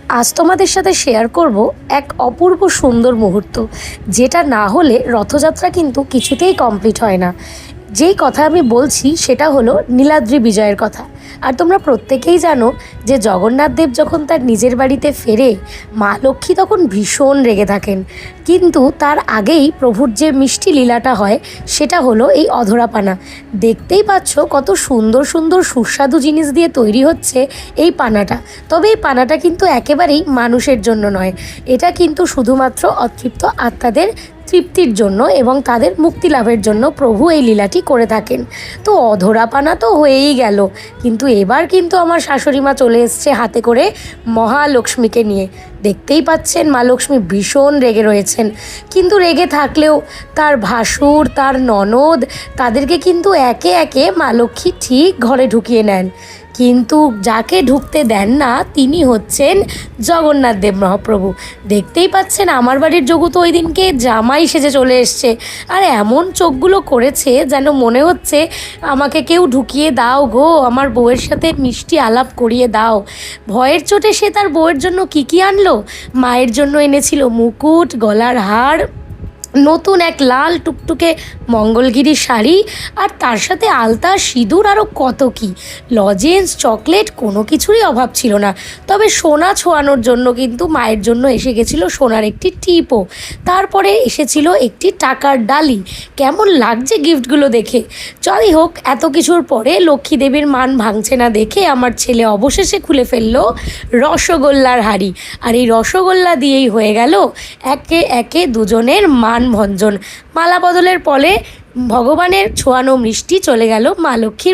আজ তোমাদের সাথে শেয়ার করব এক অপূর্ব সুন্দর মুহূর্ত, যেটা না হলে রথযাত্রা কিন্তু কিছুতেই কমপ্লিট হয় না। যেই কথা আমি বলছি সেটা হলো নীলাদ্রি বিজয়ের কথা। আর তোমরা প্রত্যেকেই জানো যে জগন্নাথ দেব যখন তার নিজের বাড়িতে ফেরে, মা লক্ষ্মী তখন ভীষণ রেগে থাকেন। কিন্তু তার আগেই প্রভুর যে মিষ্টি লীলাটা হয় সেটা হলো এই অধরা পানা। দেখতেই পাচ্ছ কত সুন্দর সুন্দর সুস্বাদু জিনিস দিয়ে তৈরি হচ্ছে এই পানাটা। তবে এই পানাটা কিন্তু একেবারেই মানুষের জন্য নয়, এটা কিন্তু শুধুমাত্র অতৃপ্ত আত্মাদের তৃপ্তির জন্য এবং তাদের মুক্তি লাভের জন্য প্রভু এই লীলাটি করে থাকেন। তো অধরা পানা তো হয়েই গেল, কিন্তু এবার কিন্তু আমার শাশুড়ি মা চলে এসছে হাতে করে মহালক্ষ্মীকে নিয়ে। দেখতেই পাচ্ছেন মা লক্ষ্মী ভীষণ রেগে রয়েছেন, কিন্তু রেগে থাকলেও তার ভাসুর, তার ননদ, তাদেরকে কিন্তু একে একে মা লক্ষ্মী ঠিক ঘরে ঢুকিয়ে নেন। কিন্তু যাকে ঢুকতে দেন না তিনি হচ্ছেন জগন্নাথ দেব মহাপ্রভু। দেখতেই পাচ্ছেন আমার বাড়ির যোগু তো ওই দিনকে জামাই সেজে চলে এসছে, আর এমন চোখগুলো করেছে যেন মনে হচ্ছে আমাকে কেউ ঢুকিয়ে দাও গো, আমার বউয়ের সাথে মিষ্টি আলাপ করিয়ে দাও। ভয়ের চোটে সে তার বউয়ের জন্য কী আনলো। মায়ের জন্য এনেছিল মুকুট, গলার হার, নতুন এক লাল টুকটুকে মঙ্গলগিরি শাড়ি, আর তার সাথে আলতা, সিঁদুর, আরও কত কি লজেন্স, চকলেট, কোনো কিছুরই অভাব ছিল না। তবে সোনা ছোঁয়ানোর জন্য কিন্তু মায়ের জন্য এসে গেছিলো সোনার একটি টিপও, তারপরে এসেছিল একটি টাকার ডালি। কেমন লাগছে গিফটগুলো দেখে। যাই হোক, এত কিছুর পরে লক্ষ্মী দেবীর মান ভাঙছে না দেখে আমার ছেলে অবশেষে খুলে ফেললো রসগোল্লার হাঁড়ি, আর এই রসগোল্লা দিয়েই হয়ে গেল একে একে দুজনের মান ভঞ্জন। মালা বদলের ফলে ভগবানের ছোঁয়ানো মিষ্টি চলে গেল মা লক্ষ্মীর